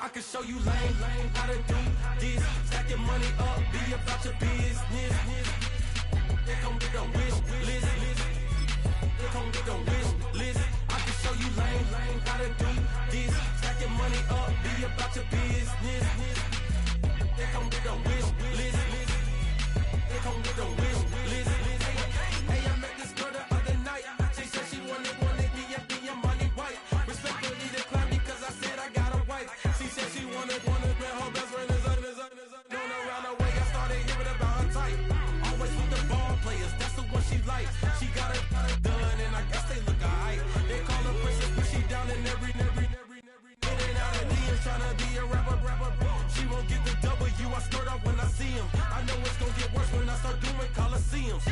I can show you lame, how to do this. Stack your money up, be about your business. They come with a wish list. They come with a wish list. I can show you lame, how to do this. Stack your money up, be about your business. They come with a wish list. They come with a wish list. Hey, I met this girl the other night. She said she wanted be a money white. Respectfully declined because I said I got a wife. She said she wanted man, her best friend is known around the way. I started hearing about her type. Always with the ball players, that's the one she likes. She got it done, and I guess they look alright. They call her princess, but she down in every. In and out of DMs, tryna be a rapper. She won't get the W, I skirt off when I see him. I know it's gonna get worse when I start doing Coliseums.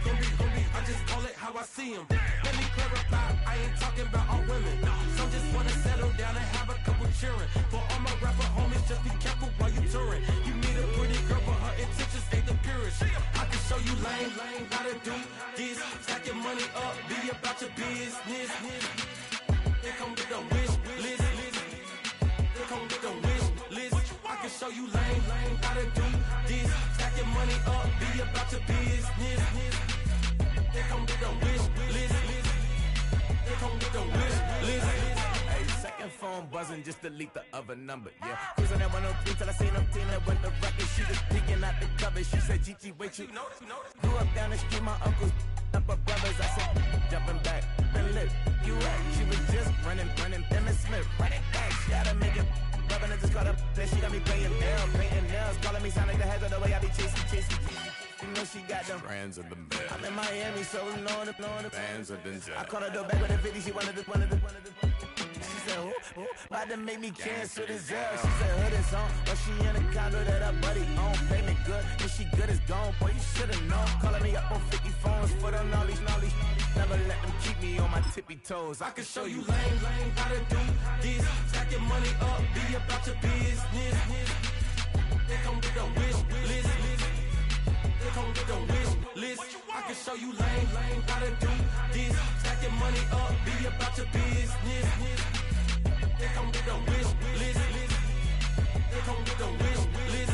Gonna be, I just call it how I see him. Let me clarify, I ain't talking about all women. Some just wanna settle down and have a couple cheering. For all my rapper homies, just be careful while you touring. You meet a pretty girl, but her intentions ain't the purest. I can show you lame, how to do this. Stack your money up, be about your business. They come with a wish list. They come with a wish list. I can show you lame, how to do this. Stack your money up, be about your business. They come with a wish list. They come with a wish list. Hey, second phone buzzing, just delete the other number, yeah. Cruising at 103 till I seen them team that went the record. She was peeking out the cover. She said, Gigi, wait, you grew up down the street, my uncles up her brothers. I said, jumping back, been lit. You at? She was just running, Emma Smith, running back. She gotta make it. Rubbing it, just caught up. Then she got me playing down, painting nails, calling me sound like the heads of the way I be chasing. You know she got them brands of the bed. I'm in Miami, so knowing the bands of the jet. I called her door back with a 50. She wanted the. She said, who? About to make me cancel this L. She said, hood is on, but she in a condo that her buddy own. Payment good, and she good as gone. Boy, you should've known. Calling me up on 50 phones, foot on all these. Never let them keep me on my tippy toes. I can show you lame, how to do this. Stack your money up, be about your business. They come with a wish list. They come with a wish list. I can show you lame, how to do this. Stack your money up, be about your business. They come with a wish list. They come with a wish list.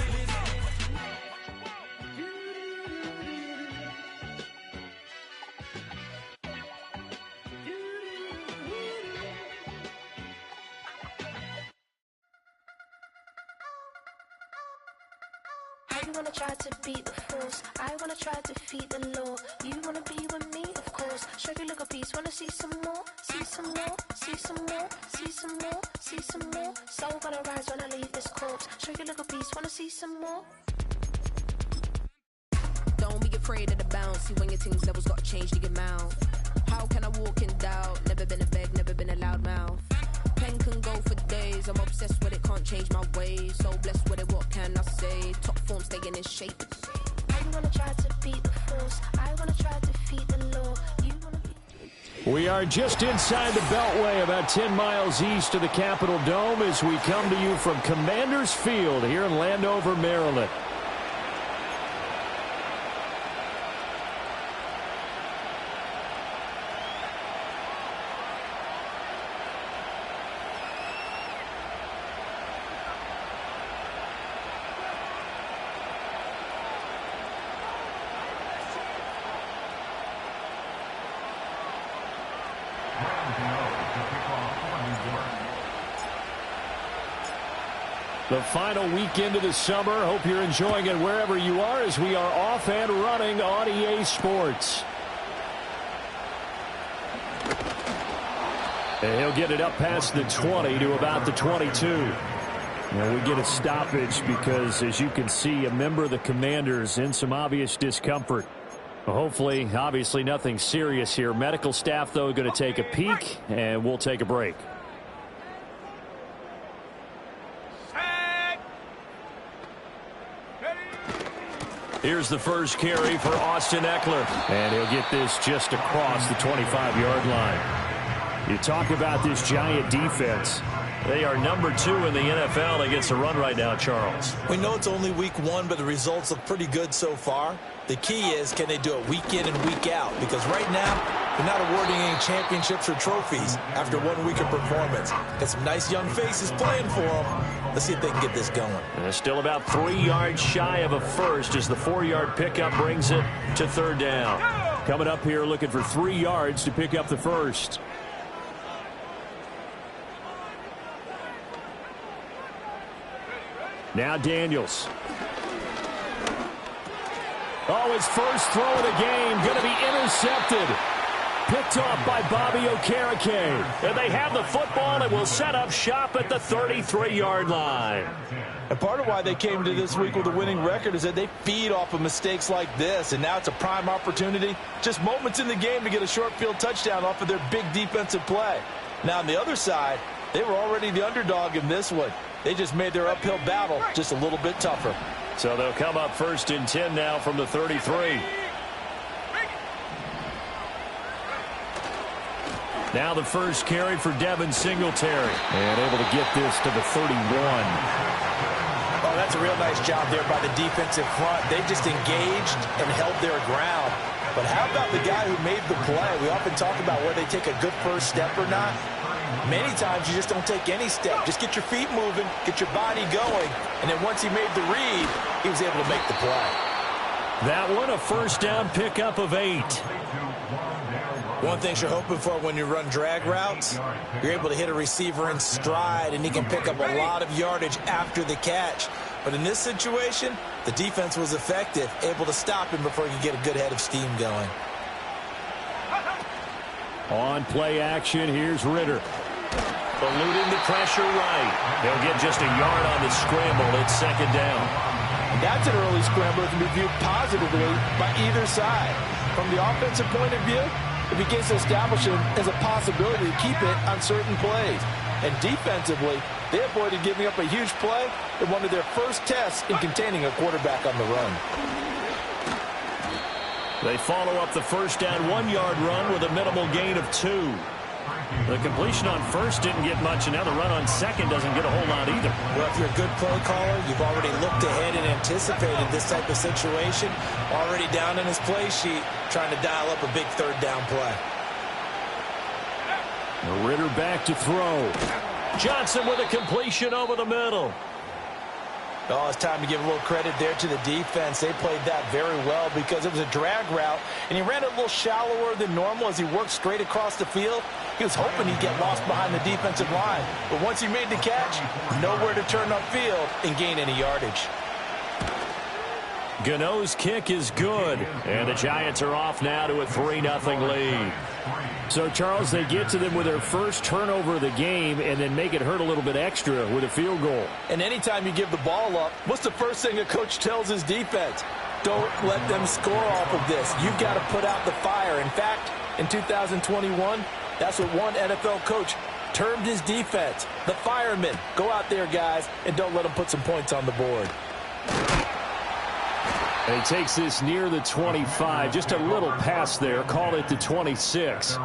You wanna try to beat the force, I wanna try to defeat the law. You wanna be with me, of course. Show you look a piece, wanna see some more, see some more, see some more, see some more, see some more. Soul gonna rise when I leave this corpse. Show you look a piece, wanna see some more. Don't be afraid of the bounce. See when your things levels gotta change to your mouth. How can I walk in doubt? Never been a beg, never been a loud mouth. Pen can go for days. I'm obsessed with it, can't change my ways. So blessed with it, what can I say? Top form staying in shape. I wanna try to beat the force, I wanna try to defeat the law. You wanna be... We are just inside the Beltway, about 10 miles east of the Capitol Dome, as we come to you from Commanders Field here in Landover, Maryland. The final weekend of the summer. Hope you're enjoying it wherever you are as we are off and running on EA Sports. And he'll get it up past the 20 to about the 22. Well, we get a stoppage because, as you can see, a member of the Commanders in some obvious discomfort. Well, hopefully, obviously nothing serious here. Medical staff, though, going to take a peek, and we'll take a break. Here's the first carry for Austin Eckler. And he'll get this just across the 25-yard line. You talk about this Giant defense. They are number 2 in the NFL against the run right now, Charles. We know it's only week 1, but the results look pretty good so far. The key is, can they do it week in and week out? Because right now, They're not awarding any championships or trophies after 1 week of performance. Got some nice young faces playing for them. Let's see if they can get this going. They're still about 3 yards shy of a first as the 4-yard pickup brings it to third down. Coming up here looking for 3 yards to pick up the first. Now Daniels. Oh, his first throw of the game going to be intercepted. Picked off by Bobby Okereke. And they have the football and will set up shop at the 33-yard line. And part of why they came to this week with a winning record is that they feed off of mistakes like this. And now it's a prime opportunity, just moments in the game, to get a short field touchdown off of their big defensive play. Now on the other side, they were already the underdog in this one. They just made their uphill battle just a little bit tougher. So they'll come up 1st and 10 now from the 33. Now the first carry for Devin Singletary. And able to get this to the 31. Oh, that's a real nice job there by the defensive front. They just engaged and held their ground. But how about the guy who made the play? We often talk about whether they take a good first step or not. Many times you just don't take any step. Just get your feet moving, get your body going, and then once he made the read, he was able to make the play. That one, a first down pickup of 8. One thing you're hoping for when you run drag routes, you're able to hit a receiver in stride, and he can pick up a lot of yardage after the catch. But in this situation, the defense was effective, able to stop him before he could get a good head of steam going. On play action, here's Ritter. Eluding the pressure right. He'll get just a yard on the scramble. It's 2nd down. That's an early scramble that can be viewed positively by either side. From the offensive point of view, it begins to establish him as a possibility to keep it on certain plays. And defensively, they avoided giving up a huge play in one of their first tests in containing a quarterback on the run. They follow up the first down 1-yard run with a minimal gain of 2. The completion on first didn't get much, and now the run on second doesn't get a whole lot either. Well, if you're a good play caller, you've already looked ahead and anticipated this type of situation. Already down in his play sheet, trying to dial up a big 3rd down play. Ritter back to throw. Johnson with a completion over the middle. Oh, it's time to give a little credit there to the defense. They played that very well because it was a drag route, and he ran a little shallower than normal as he worked straight across the field. He was hoping he'd get lost behind the defensive line, but once he made the catch, nowhere to turn upfield and gain any yardage. Gano's kick is good, and the Giants are off now to a 3-0 lead. So, Charles, they get to them with their first turnover of the game and then make it hurt a little bit extra with a field goal. And anytime you give the ball up, what's the first thing a coach tells his defense? Don't let them score off of this. You've got to put out the fire. In fact, in 2021, that's what one NFL coach termed his defense, the firemen. Go out there, guys, and don't let them put some points on the board. And he takes this near the 25. Just a little pass there. Call it the 26.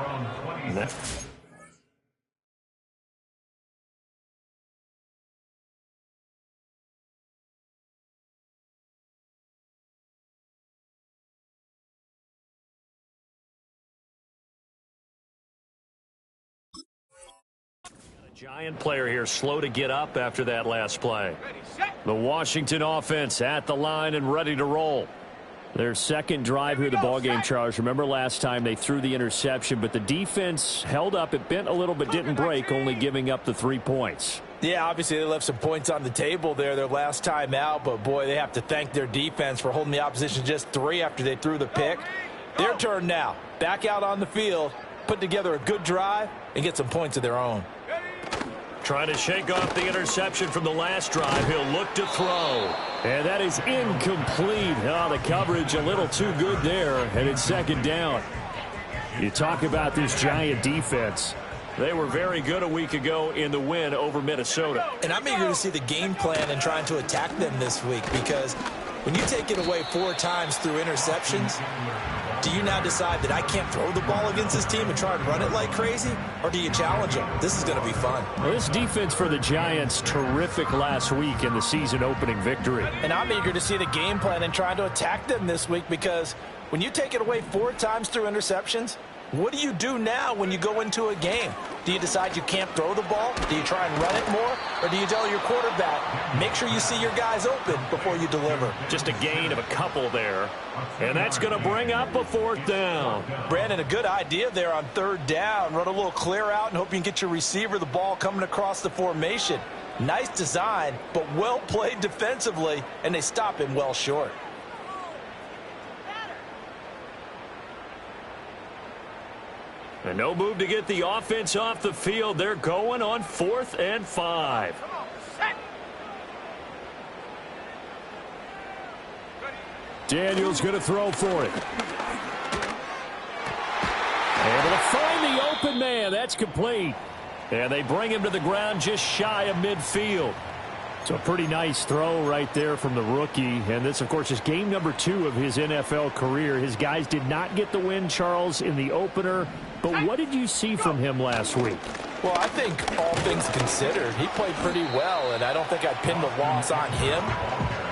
Giant player here, slow to get up after that last play. The Washington offense at the line and ready to roll. Their second drive here, the ballgame, Charles. Remember last time they threw the interception, but the defense held up. It bent a little but didn't break, only giving up the 3 points. Yeah, obviously they left some points on the table there their last time out, but boy, they have to thank their defense for holding the opposition just 3 after they threw the pick. Their turn now. Back out on the field, put together a good drive, and get some points of their own. Trying to shake off the interception from the last drive. He'll look to throw. And that is incomplete. Oh, the coverage a little too good there, and it's 2nd down. You talk about this Giant defense. They were very good a week ago in the win over Minnesota. And I'm eager to see the game plan and trying to attack them this week, because when you take it away 4 times through interceptions, do you now decide that I can't throw the ball against this team and try and run it like crazy? Or do you challenge them? This is going to be fun. Well, this defense for the Giants, terrific last week in the season-opening victory. And I'm eager to see the game plan and trying to attack them this week, because when you take it away 4 times through interceptions, What do you do now when you go into a game? Do you decide you can't throw the ball? Do you try and run it more? Or do you tell your quarterback, make sure you see your guys open before you deliver? Just a gain of a couple there. And that's going to bring up a 4th down. Brandon, a good idea there on 3rd down. Run a little clear out and hope you can get your receiver the ball coming across the formation. Nice design, but well played defensively, and they stop him well short. And no move to get the offense off the field. They're going on 4th and 5. Daniels going to throw for it. Able to find the open man. That's complete. And they bring him to the ground just shy of midfield. So a pretty nice throw right there from the rookie. And this, of course, is game number 2 of his NFL career. His guys did not get the win, Charles, in the opener. But what did you see from him last week? Well, I think all things considered, he played pretty well, and I don't think I'd pin the loss on him.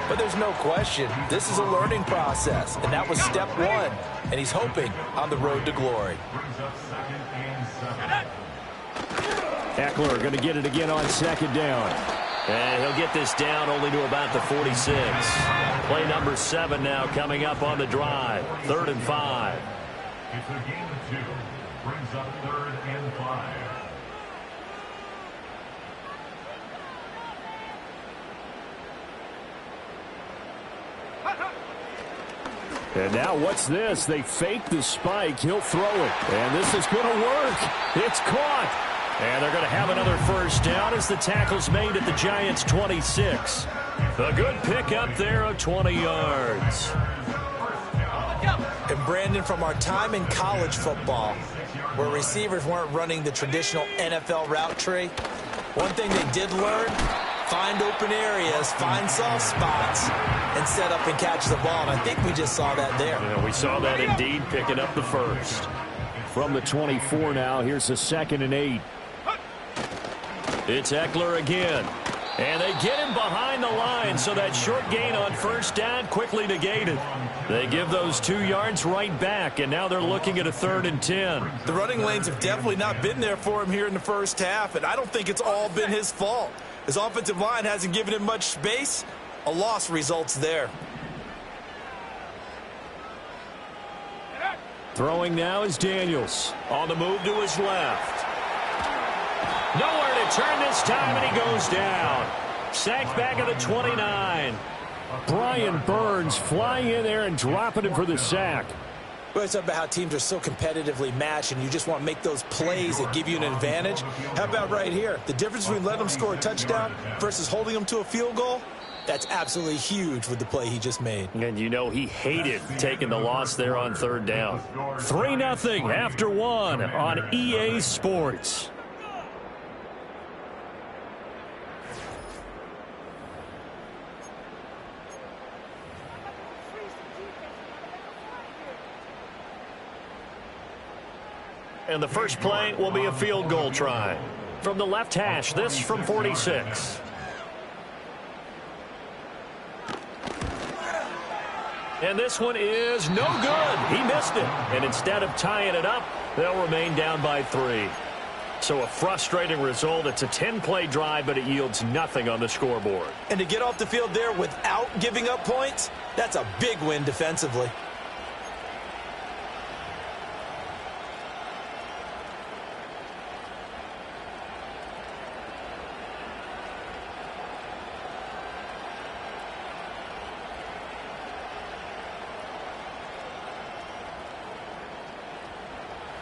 But there's no question, this is a learning process, and that was step 1, and he's hoping on the road to glory. Eckler going to get it again on 2nd down. And he'll get this down only to about the 46. Play number 7 now coming up on the drive. 3rd and 5. It's a game of 2. Brings up 3rd and 5. And now what's this? They fake the spike. He'll throw it. And this is going to work. It's caught. And they're going to have another 1st down as the tackle's made at the Giants' 26. A good pickup there of 20 yards. And Brandon, from our time in college football, where receivers weren't running the traditional NFL route tree, one thing they did learn, find open areas, find soft spots, and set up and catch the ball. And I think we just saw that there. Yeah, we saw that indeed, picking up the 1st. From the 24 now, here's the 2nd and 8. It's Eckler again. And they get him behind the line, so that short gain on 1st down quickly negated. They give those 2 yards right back, and now they're looking at a 3rd and 10. The running lanes have definitely not been there for him here in the 1st half, and I don't think it's all been his fault. His offensive line hasn't given him much space. A loss results there. Throwing now is Daniels. On the move to his left. Nowhere to turn this time, and he goes down. Sacked back at the 29. Brian Burns flying in there and dropping him for the sack. We always talk about how teams are so competitively matched, and you just want to make those plays that give you an advantage. How about right here? The difference between letting them score a touchdown versus holding them to a field goal, that's absolutely huge with the play he just made. And you know he hated taking the loss there on 3rd down. 3-0 after 1 on EA Sports. And the first play will be a field goal try. From the left hash, this from 46. And this one is no good. He missed it. And instead of tying it up, they'll remain down by 3. So a frustrating result. It's a 10-play drive, but it yields nothing on the scoreboard. And to get off the field there without giving up points, that's a big win defensively.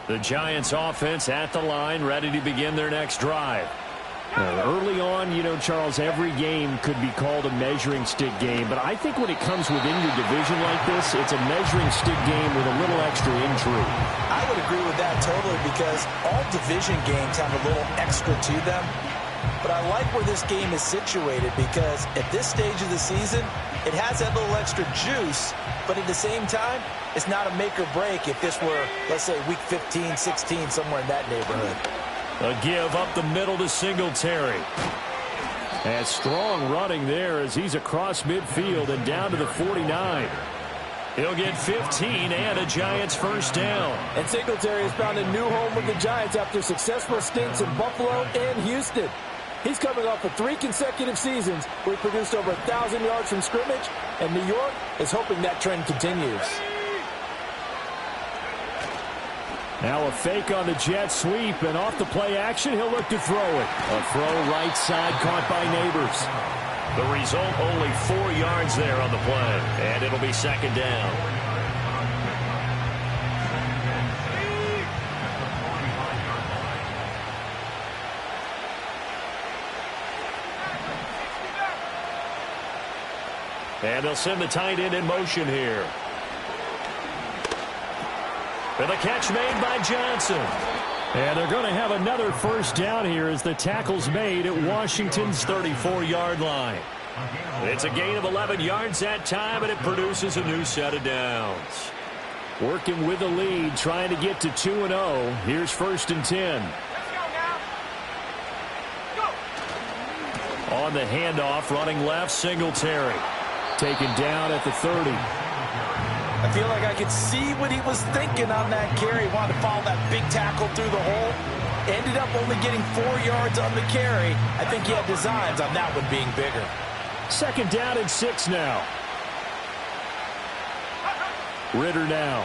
The Giants offense at the line, ready to begin their next drive. Early on, you know, Charles, every game could be called a measuring stick game. But I think when it comes within your division like this, it's a measuring stick game with a little extra intrigue. I would agree with that totally, because all division games have a little extra to them. But I like where this game is situated, because at this stage of the season, it has that little extra juice, but at the same time, it's not a make or break if this were, let's say, week 15, 16, somewhere in that neighborhood. A give up the middle to Singletary. And strong running there as he's across midfield and down to the 49. He'll get 15 and a Giants first down. And Singletary has found a new home with the Giants after successful stints in Buffalo and Houston. He's coming off of 3 consecutive seasons where he produced over 1,000 yards from scrimmage, and New York is hoping that trend continues. Now a fake on the jet sweep, and off the play action, he'll look to throw it. A throw right side caught by Neighbors. The result, only 4 yards there on the play, and it'll be second down. And they'll send the tight end in motion here. And the catch made by Johnson. And they're going to have another first down here as the tackle's made at Washington's 34-yard line. It's a gain of 11 yards that time, and it produces a new set of downs. Working with the lead, trying to get to 2-0. Here's 1st and 10. On the handoff, running left, Singletary. Taken down at the 30. I feel like I could see what he was thinking on that carry. Wanted to follow that big tackle through the hole. Ended up only getting 4 yards on the carry. I think he had designs on that one being bigger. Second down and 6 now. Ritter now.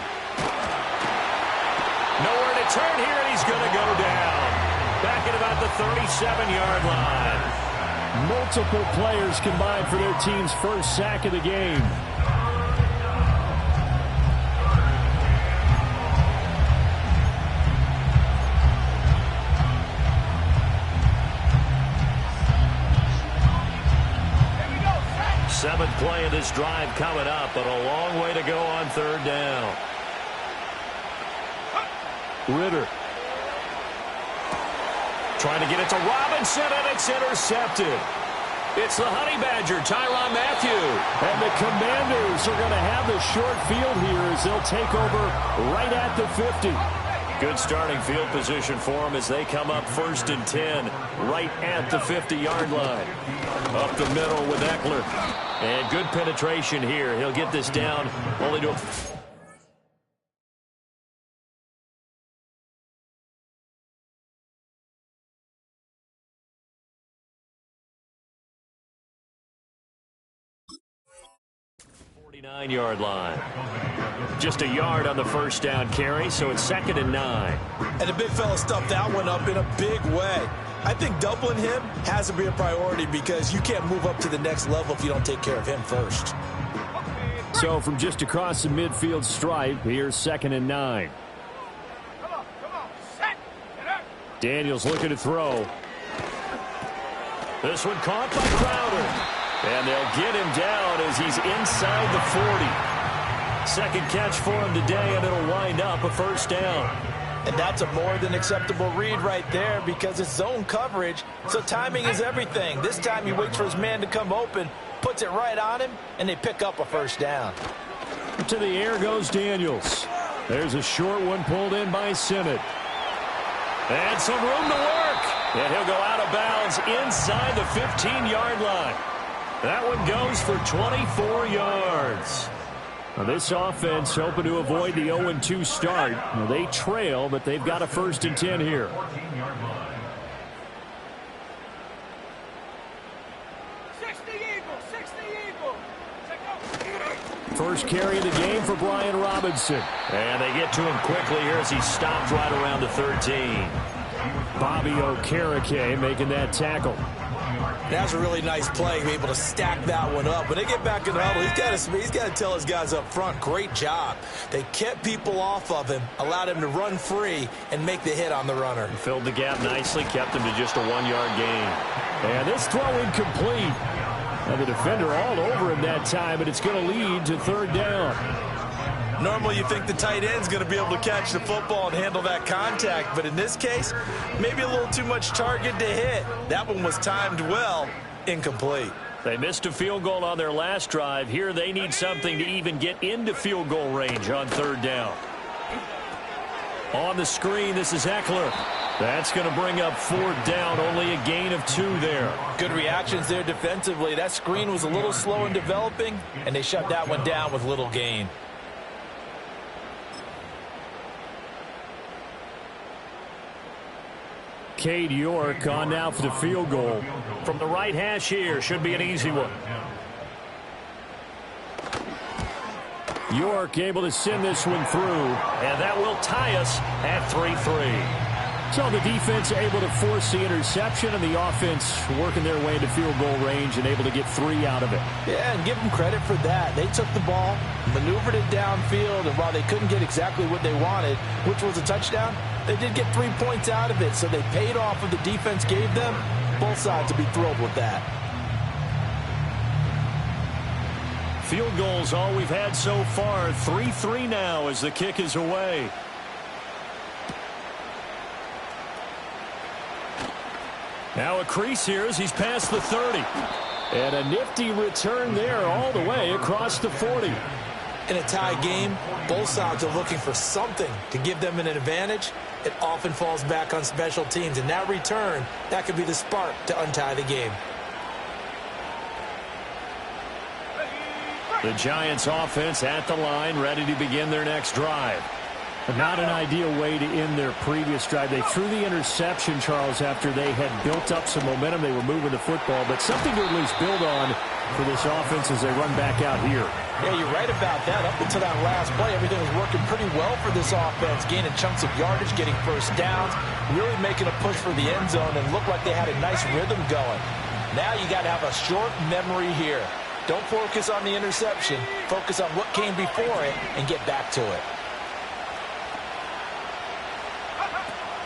Nowhere to turn here, and he's going to go down. Back at about the 37-yard line. Multiple players combined for their team's first sack of the game. Seventh play of this drive coming up, but a long way to go on 3rd down. Ritter. Trying to get it to Robinson, and it's intercepted. It's the Honey Badger, Tyrann Mathieu. And the Commanders are going to have the short field here as they'll take over right at the 50. Good starting field position for them as they come up 1st and 10 right at the 50-yard line. Up the middle with Eckler. And good penetration here. He'll get this down only to... ...49-yard line. Just a yard on the first down carry, so it's 2nd and 9. And the big fella stuffed that one up in a big way. I think doubling him has to be a priority because you can't move up to the next level if you don't take care of him first. So from just across the midfield stripe, here's 2nd and 9. Daniels looking to throw. This one caught by Crowder. And they'll get him down as he's inside the 40. Second catch for him today, and it'll wind up a first down. And that's a more than acceptable read right there because it's zone coverage, so timing is everything. This time he waits for his man to come open, puts it right on him, and they pick up a first down. To the air goes Daniels. There's a short one pulled in by Simmett. And some room to work. And he'll go out of bounds inside the 15-yard line. That one goes for 24 yards. Now this offense hoping to avoid the 0-2 start. Now they trail, but they've got a 1st and 10 here. First carry of the game for Brian Robinson. And they get to him quickly here as he stopped right around the 13. Bobby Okereke making that tackle. That's a really nice play, able to stack that one up. When they get back in the huddle, he's got to tell his guys up front, great job. They kept people off of him, allowed him to run free, and make the hit on the runner. Filled the gap nicely, kept him to just a 1-yard gain. And this throw incomplete. And the defender all over him that time, and it's going to lead to 3rd down. Normally you think the tight end's going to be able to catch the football and handle that contact, but in this case, maybe a little too much target to hit. That one was timed well, incomplete. They missed a field goal on their last drive. Here they need something to even get into field goal range on 3rd down. On the screen, this is Eckler. That's going to bring up 4th down, only a gain of 2 there. Good reactions there defensively. That screen was a little slow in developing, and they shut that one down with little gain. Cade York on now for the field goal. From the right hash here, should be an easy one. York able to send this one through, and that will tie us at 3-3. So the defense able to force the interception, and the offense working their way into field goal range and able to get 3 out of it. Yeah, and give them credit for that. They took the ball, maneuvered it downfield, and while they couldn't get exactly what they wanted, which was a touchdown, they did get 3 points out of it, so they paid off what the defense gave them. Both sides will be thrilled with that. Field goals all we've had so far. 3-3 now as the kick is away. Now a crease here as he's past the 30. And a nifty return there all the way across the 40. In a tie game, both sides are looking for something to give them an advantage. It often falls back on special teams. And that return, that could be the spark to untie the game. The Giants offense at the line, ready to begin their next drive. Not an ideal way to end their previous drive. They threw the interception, Charles, after they had built up some momentum. They were moving the football, but something to at least build on for this offense as they run back out here. Yeah, you're right about that. Up until that last play, everything was working pretty well for this offense, gaining chunks of yardage, getting first downs, really making a push for the end zone, and looked like they had a nice rhythm going. Now you got to have a short memory here. Don't focus on the interception. Focus on what came before it and get back to it.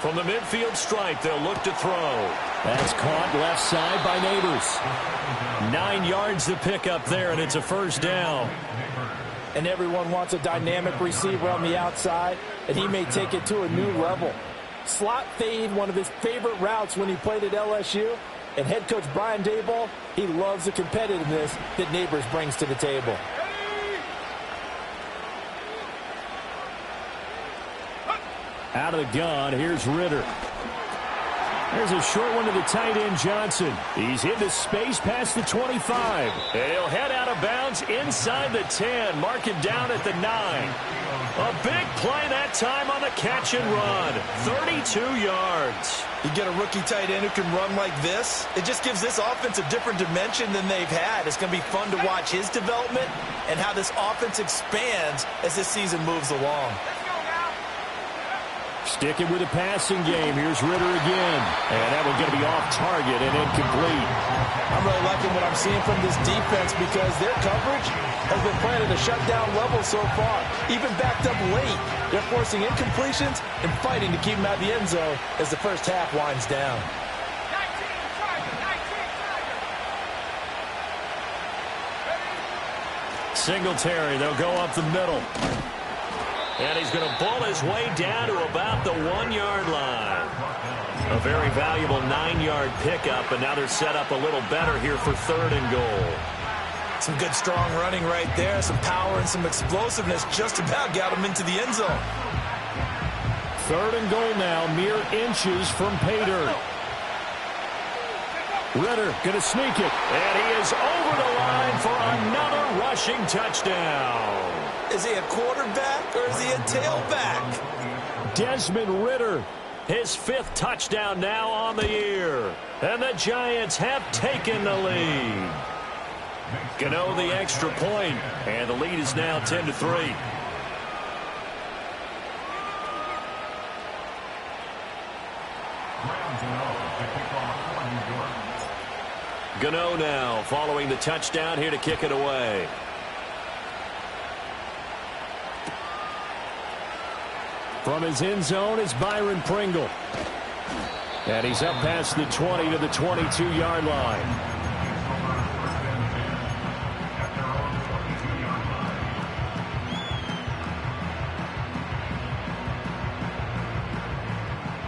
From the midfield stripe, they'll look to throw. That's caught left side by Neighbors. 9 yards to pick up there, and it's a first down. And everyone wants a dynamic receiver on the outside, and he may take it to a new level. Slot fade, one of his favorite routes when he played at LSU. And head coach Brian Daboll, he loves the competitiveness that Neighbors brings to the table. Out of the gun, here's Ritter. There's a short one to the tight end, Johnson. He's into space past the 25. And he'll head out of bounds inside the 10. Mark him down at the 9. A big play that time on the catch and run. 32 yards. You get a rookie tight end who can run like this, it just gives this offense a different dimension than they've had. It's going to be fun to watch his development and how this offense expands as this season moves along. Sticking with the passing game. Here's Ritter again. And that one's going to be off target and incomplete. I'm really liking what I'm seeing from this defense because their coverage has been playing at a shutdown level so far. Even backed up late, they're forcing incompletions and fighting to keep them out of the end zone as the first half winds down. Singletary, they'll go up the middle. And he's going to bull his way down to about the 1 yard line. A very valuable 9-yard pickup, and now they're set up a little better here for 3rd and goal. Some good strong running right there, some power and some explosiveness just about got him into the end zone. 3rd and goal now, mere inches from pay dirt. Ritter going to sneak it, and he is over the line for another rushing touchdown. Is he a quarterback or is he a tailback? Desmond Ritter, his 5th touchdown now on the year. And the Giants have taken the lead. Gano the extra point, and the lead is now 10-3. Gano now following the touchdown here to kick it away. From his end zone is Byron Pringle. And he's up past the 20 to the 22-yard line.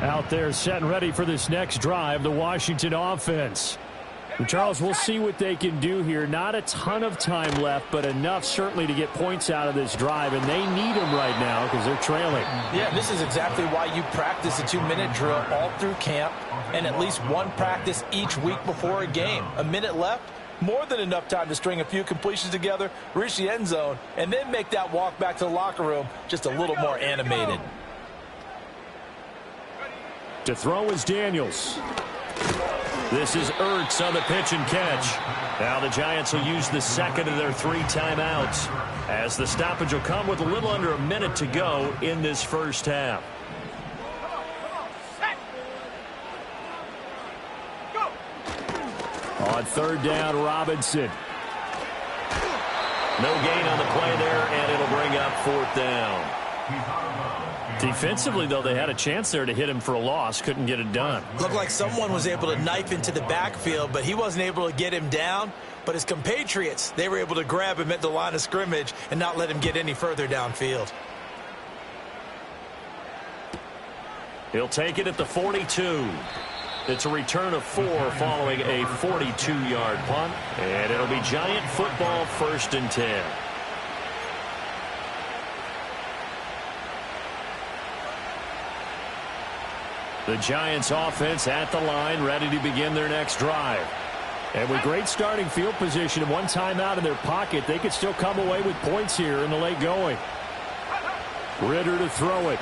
Out there set and ready for this next drive, the Washington offense. And Charles, we'll see what they can do here. Not a ton of time left, but enough certainly to get points out of this drive, and they need them right now because they're trailing. Yeah, this is exactly why you practice a 2-minute drill all through camp and at least one practice each week before a game. A minute left, more than enough time to string a few completions together, reach the end zone, and then make that walk back to the locker room just a little more animated. To throw is Daniels. This is Ertz on the pitch and catch. Now the Giants will use the second of their 3 timeouts, as the stoppage will come with a little under a minute to go in this first half. On third down, Robinson. No gain on the play there, and it'll bring up 4th down. Defensively, though, they had a chance there to hit him for a loss. Couldn't get it done. Looked like someone was able to knife into the backfield, but he wasn't able to get him down. But his compatriots, they were able to grab him at the line of scrimmage and not let him get any further downfield. He'll take it at the 42. It's a return of 4 following a 42-yard punt. And it'll be Giant football, 1st and 10. The Giants offense at the line, ready to begin their next drive. And with great starting field position and 1 timeout in their pocket, they could still come away with points here in the late going. Ritter to throw it.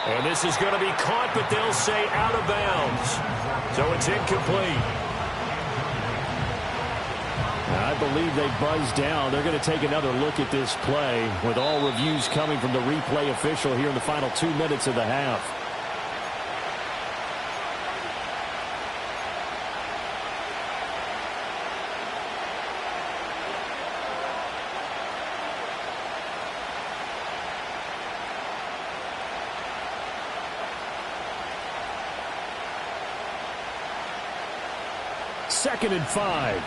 And this is going to be caught, but they'll say out of bounds. So it's incomplete. I believe they buzzed down. They're going to take another look at this play, with all reviews coming from the replay official here in the final 2 minutes of the half. Second and 5.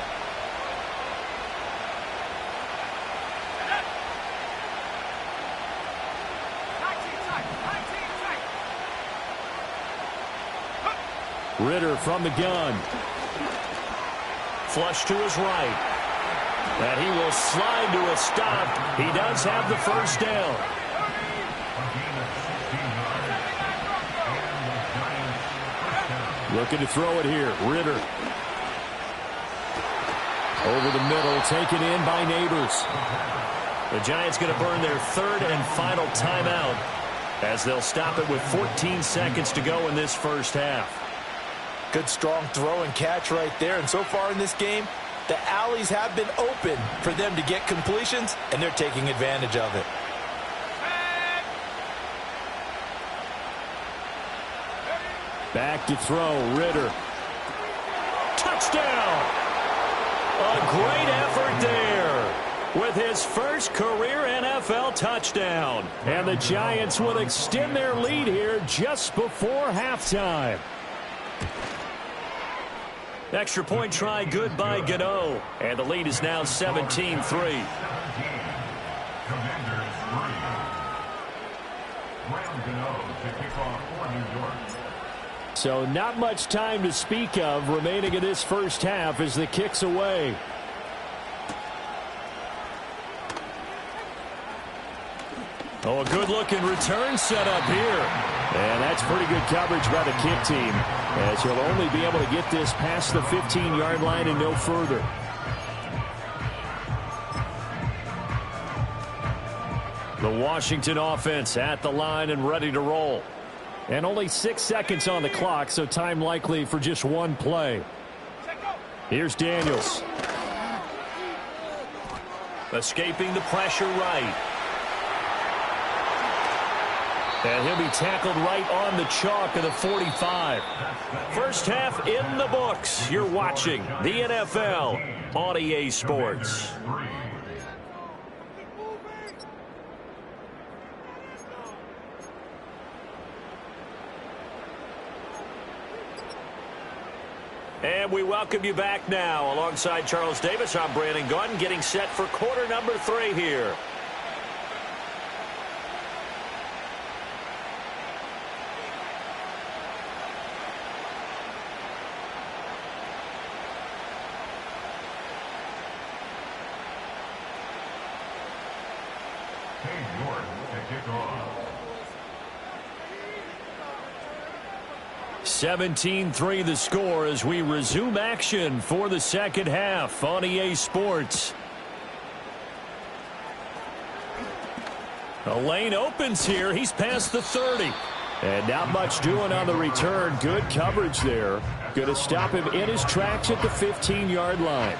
Ritter from the gun. Flush to his right. And he will slide to a stop. He does have the first down. Looking to throw it here. Ritter. Over the middle, taken in by Neighbors. The Giants going to burn their 3rd and final timeout, as they'll stop it with 14 seconds to go in this first half. Good strong throw and catch right there. And so far in this game, the alleys have been open for them to get completions, and they're taking advantage of it. Back to throw, Ritter. Touchdown! A great effort there with his first career NFL touchdown. And the Giants will extend their lead here just before halftime. Extra point try good by Gano. And the lead is now 17-3. So not much time to speak of remaining in this first half as the kick's away. Oh, a good-looking return set up here. And that's pretty good coverage by the kick team, as he'll only be able to get this past the 15-yard line and no further. The Washington offense at the line and ready to roll. And only 6 seconds on the clock, so time likely for just one play. Here's Daniels. Escaping the pressure right. And he'll be tackled right on the chalk of the 45. First half in the books. You're watching the NFL on EA Sports. And we welcome you back now. Alongside Charles Davis, I'm Brandon Gaudin, getting set for quarter number 3 here. Cade York to kick off. 17-3 the score as we resume action for the second half on EA Sports. The lane opens here. He's past the 30. And not much doing on the return. Good coverage there. Going to stop him in his tracks at the 15-yard line.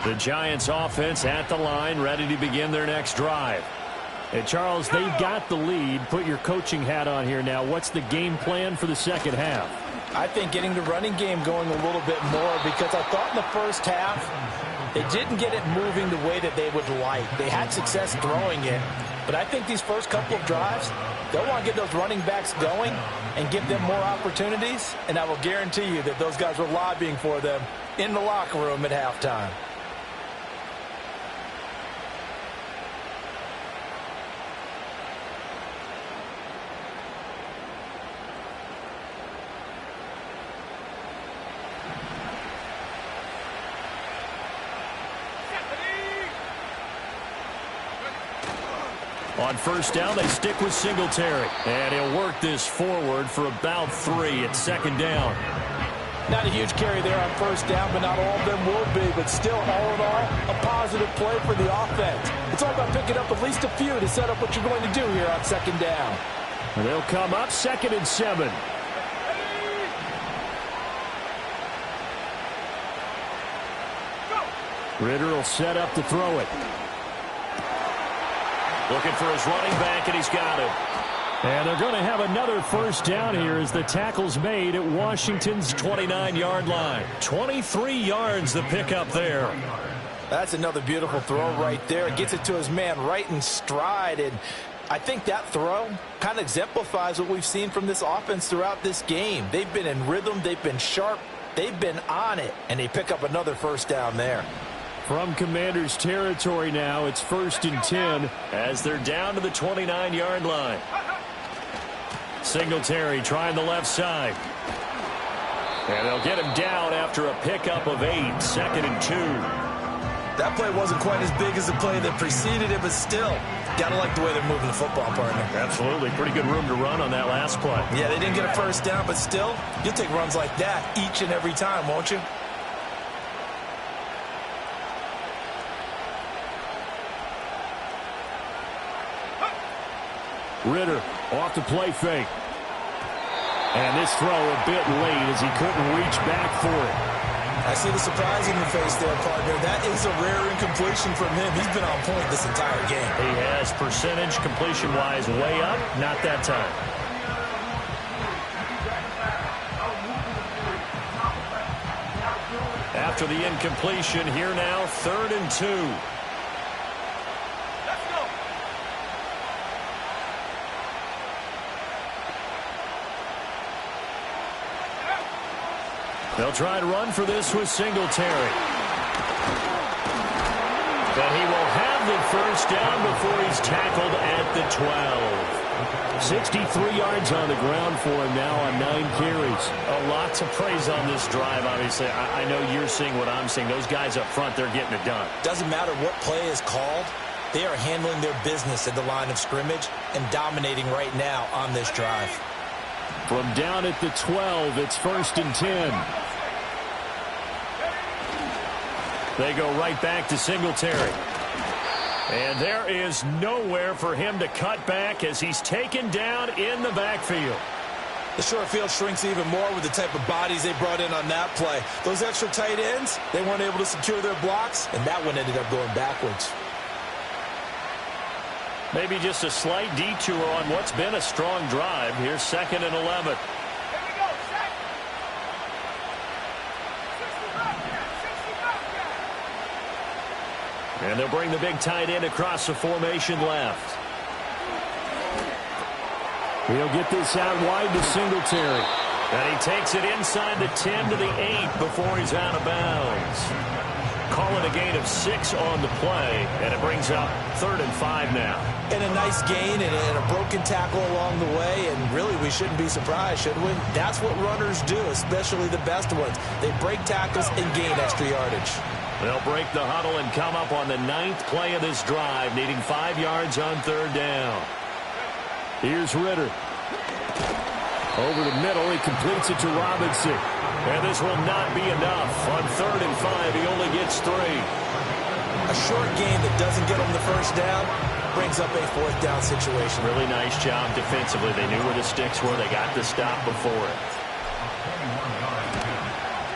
The Giants offense at the line, ready to begin their next drive. And Charles, they've got the lead. Put your coaching hat on here now. What's the game plan for the second half? I think getting the running game going a little bit more, because I thought in the first half they didn't get it moving the way that they would like. They had success throwing it, but I think these first couple of drives, they'll want to get those running backs going and give them more opportunities, and I will guarantee you that those guys were lobbying for them in the locker room at halftime. On first down, they stick with Singletary. And he'll work this forward for about 3 at second down. Not a huge carry there on first down, but not all of them will be. But still, all in all, a positive play for the offense. It's all about picking up at least a few to set up what you're going to do here on second down. And they'll come up 2nd and 7. Ritter will set up to throw it. Looking for his running back, and he's got it. And they're going to have another first down here as the tackle's made at Washington's 29-yard line. 23 yards the pickup there. That's another beautiful throw right there. It gets it to his man right in stride. And I think that throw kind of exemplifies what we've seen from this offense throughout this game. They've been in rhythm. They've been sharp. They've been on it. And they pick up another first down there. From Commanders territory now, it's 1st and 10 as they're down to the 29-yard line. Singletary trying the left side. And they'll get him down after a pickup of 8, 2nd and 2. That play wasn't quite as big as the play that preceded it, but still, gotta like the way they're moving the football, partner. Absolutely. Pretty good room to run on that last play. Yeah, they didn't get a first down, but still, you'll take runs like that each and every time, won't you? Ritter off the play fake. And this throw a bit late as he couldn't reach back for it. I see the surprise in your face there, partner. That is a rare incompletion from him. He's been on point this entire game. He has percentage completion-wise way up. Not that time. After the incompletion, here now, 3rd and 2. They'll try to run for this with Singletary. But he will have the first down before he's tackled at the 12. 63 yards on the ground for him now on 9 carries. A lot to praise on this drive, obviously. I know you're seeing what I'm seeing. Those guys up front, they're getting it done. Doesn't matter what play is called. They are handling their business at the line of scrimmage and dominating right now on this drive. From down at the 12, it's 1st and 10. They go right back to Singletary. And there is nowhere for him to cut back as he's taken down in the backfield. The short field shrinks even more with the type of bodies they brought in on that play. Those extra tight ends, they weren't able to secure their blocks, and that one ended up going backwards. Maybe just a slight detour on what's been a strong drive. Here's 2nd and 11. And they'll bring the big tight end across the formation left. He'll get this out wide to Singletary. And he takes it inside the 10 to the 8 before he's out of bounds. call it a gain of 6 on the play, and it brings up 3rd and 5 now. And a nice gain and a broken tackle along the way, and really we shouldn't be surprised, should we? That's what runners do, especially the best ones. They break tackles and gain extra yardage. They'll break the huddle and come up on the 9th play of this drive, needing 5 yards on 3rd down. Here's Ritter. Over the middle, he completes it to Robinson. And this will not be enough. On 3rd and 5, he only gets 3. A short gain that doesn't get him the first down brings up a 4th down situation. Really nice job defensively. They knew where the sticks were. They got the stop before it.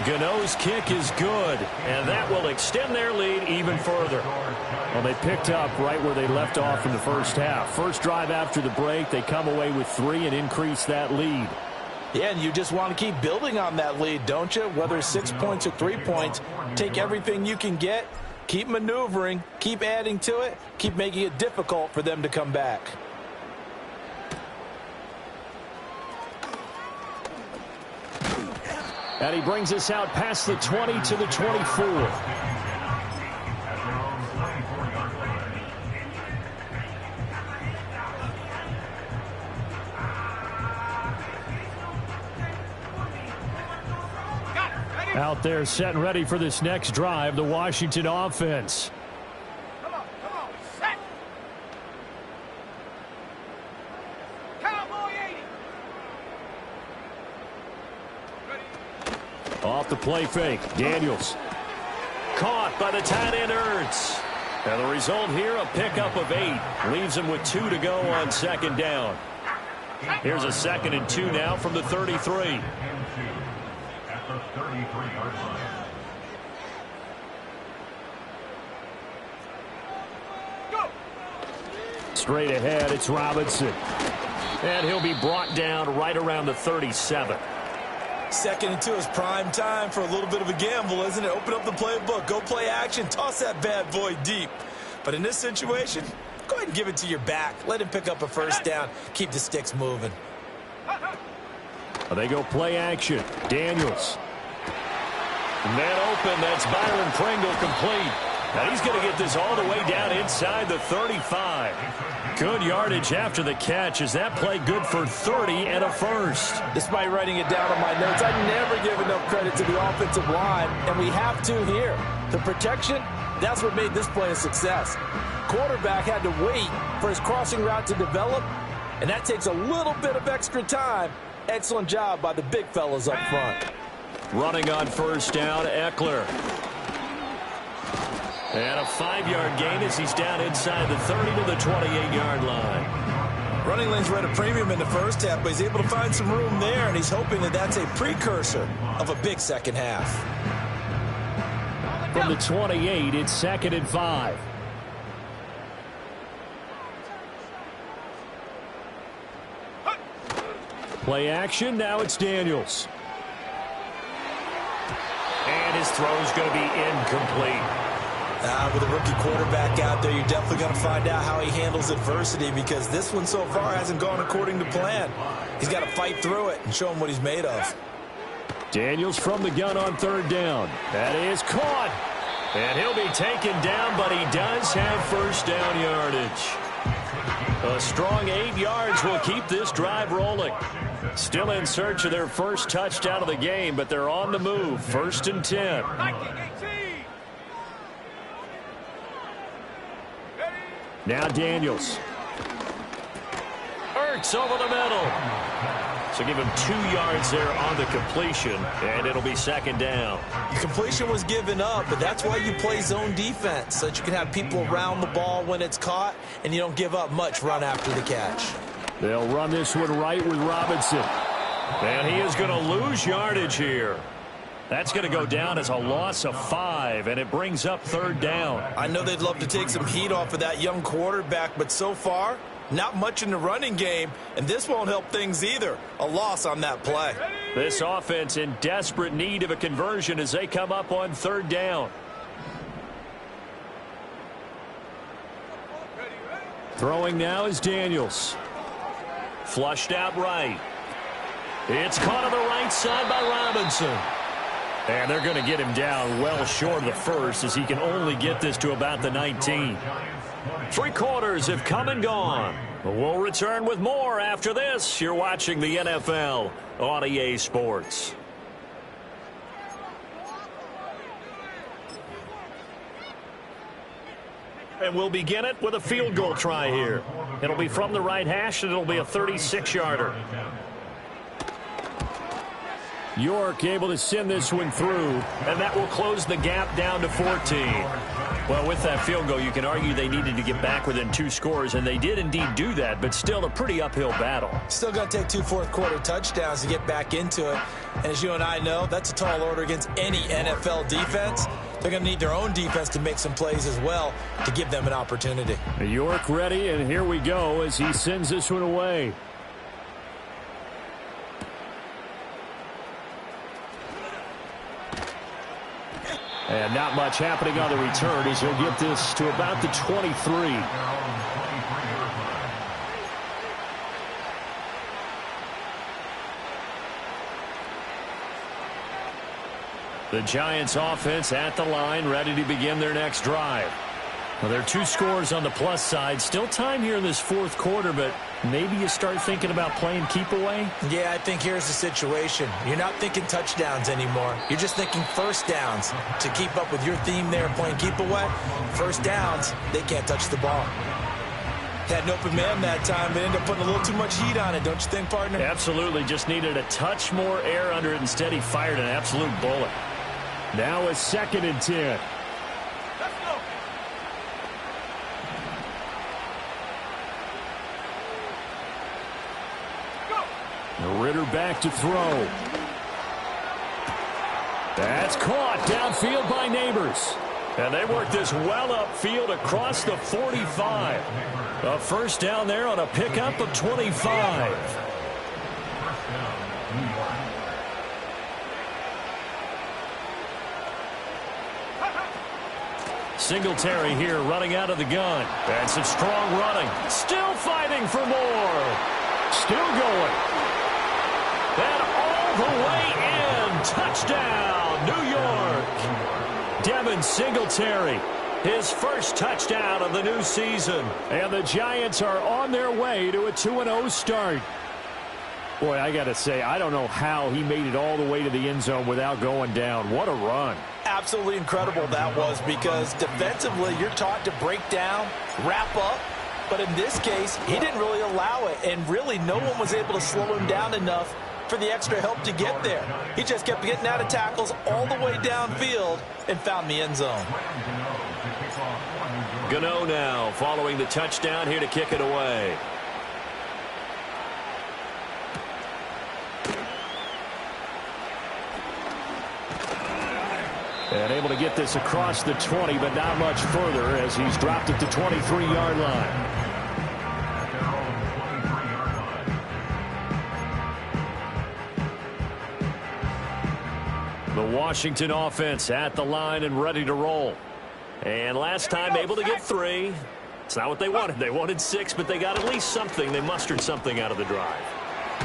Gano's kick is good, and that will extend their lead even further. Well, they picked up right where they left off in the first half. First drive after the break, they come away with 3 and increase that lead. Yeah, and you just want to keep building on that lead, don't you? Whether it's 6 points or 3 points, take everything you can get, keep maneuvering, keep adding to it, keep making it difficult for them to come back. And he brings us out past the 20 to the 24. Out there set and ready for this next drive, the Washington offense. Come on, set. Cowboy 80. Off the play fake, Daniels. Caught by the tight end Ertz. And the result here, a pickup of 8. Leaves him with 2 to go on 2nd down. Here's a 2nd and 2 now from the 33. At the 33-yard line. Straight ahead, it's Robinson. And he'll be brought down right around the 37. 2nd and 2 is prime time for a little bit of a gamble, isn't it? Open up the playbook, go play action, toss that bad boy deep. But in this situation, go ahead and give it to your back. Let him pick up a first down. Keep the sticks moving. They go play action. Daniels. Man open. That's Byron Pringle complete. Now he's going to get this all the way down inside the 35. Good yardage after the catch. Is that play good for 30 and a first? Despite writing it down on my notes, I never give enough credit to the offensive line, and we have to here. The protection, that's what made this play a success. Quarterback had to wait for his crossing route to develop, and that takes a little bit of extra time. Excellent job by the big fellas up front. Running on first down, Eckler. And a 5-yard gain as he's down inside the 30 to the 28-yard line. Running lanes were at a premium in the first half, but he's able to find some room there, and he's hoping that that's a precursor of a big second half. From the 28, it's 2nd and 5. Play action, now it's Daniels. And his throw's going to be incomplete. With a rookie quarterback out there, you're definitely going to find out how he handles adversity, because this one so far hasn't gone according to plan. He's got to fight through it and show him what he's made of. Daniels from the gun on 3rd down. That is caught. And he'll be taken down, but he does have first down yardage. A strong 8 yards will keep this drive rolling. Still in search of their first touchdown of the game, but they're on the move. 1st and 10. Now Daniels. Ertz over the middle. So give him 2 yards there on the completion, and it'll be 2nd down. The completion was given up, but that's why you play zone defense, so that you can have people around the ball when it's caught, and you don't give up much run after the catch. They'll run this one right with Robinson. And he is going to lose yardage here. That's going to go down as a loss of 5, and it brings up 3rd down. I know they'd love to take some heat off of that young quarterback, but so far, not much in the running game, and this won't help things either. A loss on that play. This offense in desperate need of a conversion as they come up on 3rd down. Throwing now is Daniels. Flushed out right. It's caught on the right side by Robinson. And they're going to get him down well short of the first, as he can only get this to about the 19. 3 quarters have come and gone. We'll return with more after this. You're watching the NFL on EA Sports. And we'll begin it with a field goal try here. It'll be from the right hash, and it'll be a 36-yarder. York able to send this one through, and that will close the gap down to 14. Well, with that field goal, you can argue they needed to get back within 2 scores, and they did indeed do that, but still a pretty uphill battle. Still going to take 2 fourth-quarter touchdowns to get back into it. And as you and I know, that's a tall order against any NFL defense. They're going to need their own defense to make some plays as well to give them an opportunity. York ready, and here we go as he sends this one away. And not much happening on the return as he'll get this to about the 23. The Giants offense at the line, ready to begin their next drive. Well, there are 2 scores on the plus side. Still time here in this 4th quarter, but maybe you start thinking about playing keep away? Yeah, I think here's the situation. You're not thinking touchdowns anymore. You're just thinking first downs. To keep up with your theme there, playing keep away, first downs, they can't touch the ball. Had an open man that time, but ended up putting a little too much heat on it, don't you think, partner? Absolutely. Just needed a touch more air under it. Instead, he fired an absolute bullet. Now a 2nd and 10. Let's go. Ritter back to throw. That's caught downfield by Neighbors. And they work this well upfield across the 45. A first down there on a pickup of 25. Singletary here running out of the gun. And some strong running. Still fighting for more. Still going. And all the way in. Touchdown, New York. Devin Singletary. His first touchdown of the new season. And the Giants are on their way to a 2-0 start. Boy, I got to say, I don't know how he made it all the way to the end zone without going down. What a run. Absolutely incredible that was, because defensively you're taught to break down, wrap up, but in this case he didn't really allow it, and really no one was able to slow him down enough for the extra help to get there. He just kept getting out of tackles all the way downfield and found the end zone. Gano now following the touchdown here to kick it away. And able to get this across the 20, but not much further as he's dropped at the 23-yard line. The Washington offense at the line and ready to roll. And last time able to get 3. It's not what they wanted. They wanted 6, but they got at least something. They mustered something out of the drive.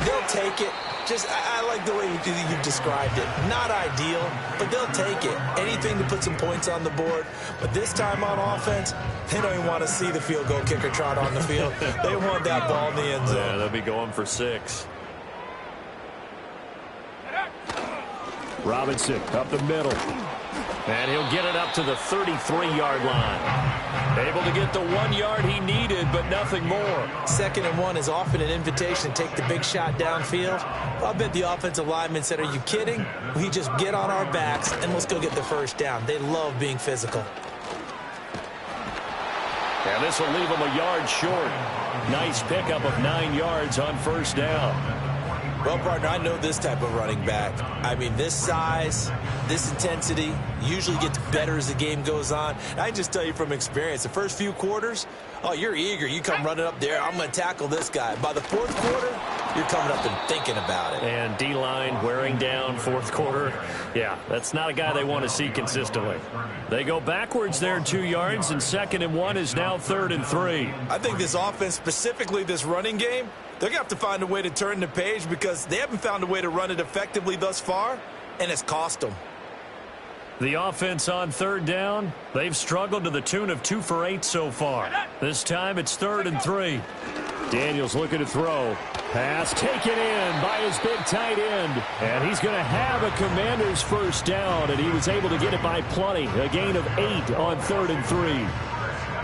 They'll take it. I like the way you described it. Not ideal, but they'll take it. Anything to put some points on the board. But this time on offense, they don't even want to see the field goal kicker trot on the field. They want that ball in the end zone. Yeah, they'll be going for 6. Robinson up the middle. And he'll get it up to the 33-yard line. Able to get the 1 yard he needed, but nothing more. 2nd and 1 is often an invitation to take the big shot downfield. I'll bet the offensive lineman said, are you kidding? We just get on our backs and let's go get the first down. They love being physical. And this will leave him a yard short. Nice pickup of 9 yards on first down. Well, partner, I know this type of running back. I mean, this size, this intensity usually gets better as the game goes on. And I can just tell you from experience, the first few quarters, oh, you're eager. You come running up there, I'm going to tackle this guy. By the 4th quarter, you're coming up and thinking about it. And D-line wearing down 4th quarter. Yeah, that's not a guy they want to see consistently. They go backwards there 2 yards, and 2nd and 1 is now 3rd and 3. I think this offense, specifically this running game, they're going to have to find a way to turn the page because they haven't found a way to run it effectively thus far, and it's cost them. The offense on third down, they've struggled to the tune of 2 for 8 so far. This time it's 3rd and 3. Daniels looking to throw. Pass taken in by his big tight end. And he's going to have a Commanders first down, and he was able to get it by plenty. A gain of 8 on 3rd and 3.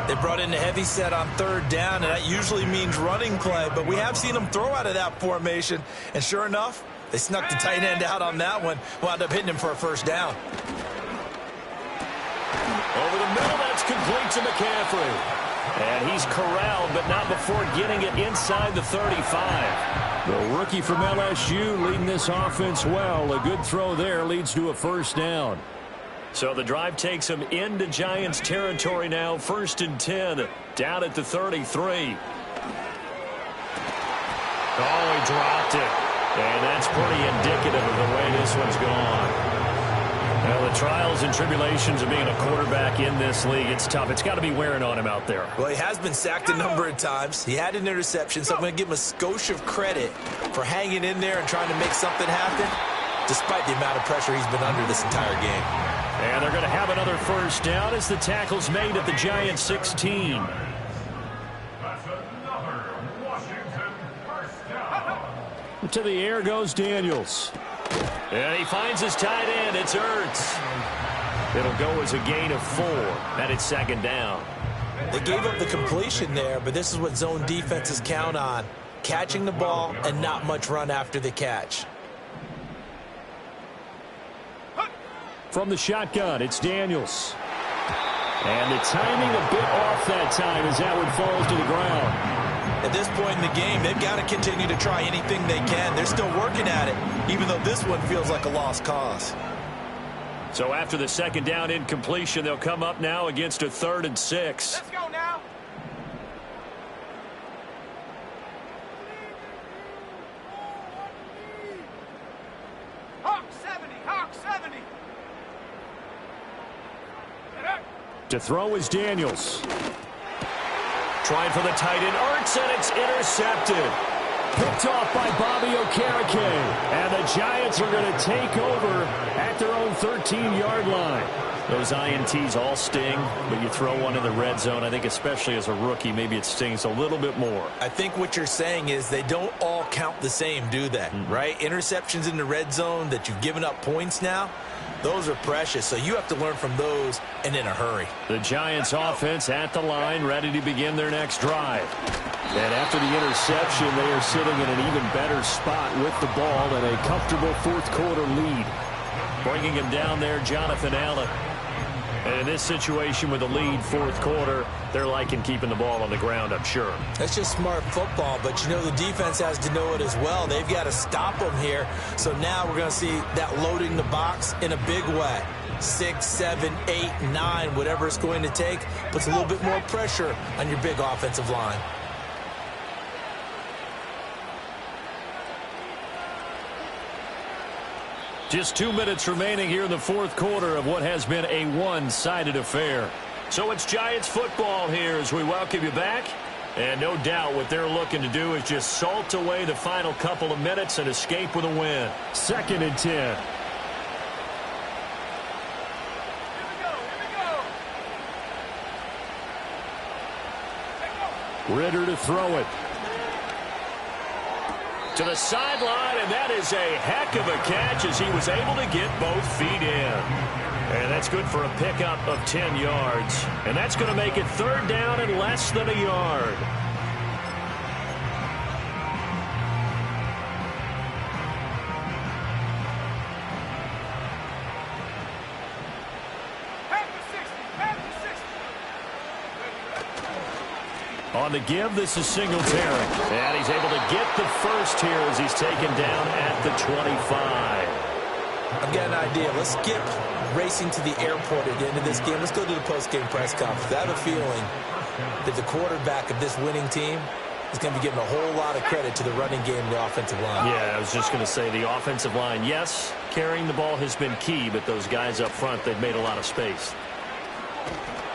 They brought in a heavy set on 3rd down, and that usually means running play. But we have seen them throw out of that formation. And sure enough, they snuck the tight end out on that one. Wound up hitting him for a first down. Over the middle, that's complete to McCaffrey. And he's corralled, but not before getting it inside the 35. The rookie from LSU leading this offense well. A good throw there leads to a first down. So the drive takes him into Giants territory now. 1st and 10, down at the 33. Oh, he dropped it. And that's pretty indicative of the way this one's gone. Well, the trials and tribulations of being a quarterback in this league, it's tough. It's got to be wearing on him out there. Well, he has been sacked a number of times. He had an interception, so I'm going to give him a skosh of credit for hanging in there and trying to make something happen, despite the amount of pressure he's been under this entire game. And they're going to have another first down as the tackle's made at the Giants 16. That's another Washington first down. To the air goes Daniels. And he finds his tight end. It's Ertz. It'll go as a gain of 4. And it's 2nd down. They gave up the completion there, but this is what zone defenses count on. Catching the ball and not much run after the catch. From the shotgun, it's Daniels. And the timing a bit off that time as that one falls to the ground. At this point in the game, they've got to continue to try anything they can. They're still working at it, even though this one feels like a lost cause. So after the 2nd down incompletion, they'll come up now against a 3rd and 6. Let's go now. Hawk 70, Hawk 70. To throw is Daniels. Trying for the tight end, Ertz, and it's intercepted. Picked off by Bobby Okereke. And the Giants are going to take over at their own 13-yard line. Those INTs all sting, but you throw one in the red zone, I think especially as a rookie, maybe it stings a little bit more. I think what you're saying is they don't all count the same, do they? Right? Interceptions in the red zone that you've given up points now, those are precious, so you have to learn from those and in a hurry. The Giants offense at the line, ready to begin their next drive. And after the interception, they are sitting in an even better spot with the ball and a comfortable 4th quarter lead. Bringing him down there, Jonathan Allen. And in this situation with the lead, 4th quarter, they're liking keeping the ball on the ground, I'm sure. That's just smart football, but you know the defense has to know it as well. They've got to stop them here. So now we're going to see that loading the box in a big way. 6, 7, 8, 9, whatever it's going to take, puts a little bit more pressure on your big offensive line. Just 2 minutes remaining here in the 4th quarter of what has been a one-sided affair. So it's Giants football here as we welcome you back. And no doubt what they're looking to do is just salt away the final couple of minutes and escape with a win. 2nd and 10. Ritter to throw it. To the sideline, and that is a heck of a catch as he was able to get both feet in. And that's good for a pickup of 10 yards. And that's going to make it 3rd down and less than a yard. On the give, this is Singletary. And he's able to get the first here as he's taken down at the 25. I've got an idea. Let's skip racing to the airport at the end of this game. Let's go to the post-game press conference. I have a feeling that the quarterback of this winning team is going to be giving a whole lot of credit to the running game and the offensive line. Yeah, I was just going to say the offensive line, yes, carrying the ball has been key, but those guys up front, they've made a lot of space.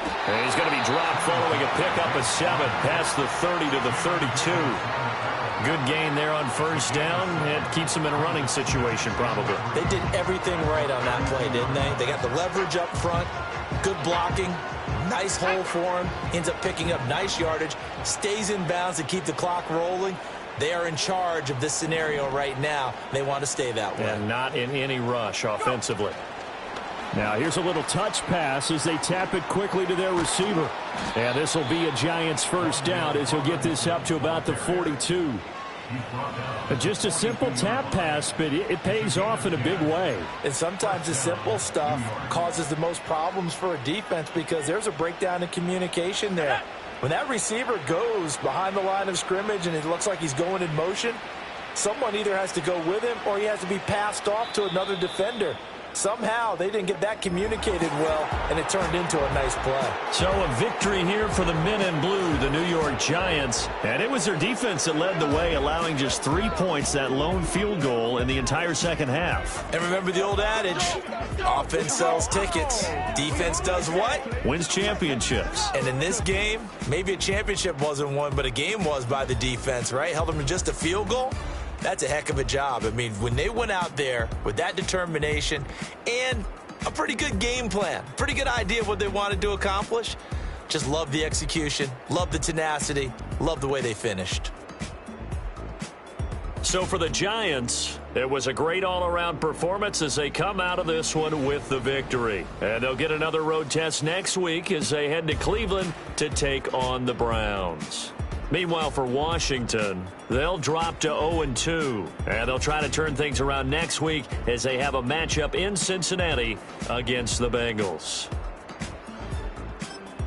And he's going to be dropped following a pickup of 7 past the 30 to the 32. Good gain there on first down. It keeps them in a running situation, probably. They did everything right on that play, didn't they? They got the leverage up front, good blocking, nice hole for him, ends up picking up nice yardage, stays in bounds to keep the clock rolling. They are in charge of this scenario right now. They want to stay that way. And not in any rush offensively. Now here's a little touch pass as they tap it quickly to their receiver. And this will be a Giants first down as he'll get this up to about the 42. Just a simple tap pass, but it pays off in a big way. And sometimes the simple stuff causes the most problems for a defense because there's a breakdown in communication there. When that receiver goes behind the line of scrimmage and it looks like he's going in motion, someone either has to go with him or he has to be passed off to another defender. Somehow they didn't get that communicated well, and it turned into a nice play. So a victory here for the men in blue, the New York Giants. And it was their defense that led the way, allowing just 3 points, that lone field goal in the entire second half. And remember the old adage, offense sells tickets. Defense does what? Wins championships. And in this game, maybe a championship wasn't won, but a game was by the defense, right? Held them to just a field goal. That's a heck of a job. I mean, when they went out there with that determination and a pretty good game plan, pretty good idea of what they wanted to accomplish, just love the execution, love the tenacity, love the way they finished. So for the Giants, it was a great all-around performance as they come out of this one with the victory. And they'll get another road test next week as they head to Cleveland to take on the Browns. Meanwhile, for Washington, they'll drop to 0-2, and they'll try to turn things around next week as they have a matchup in Cincinnati against the Bengals.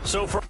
So for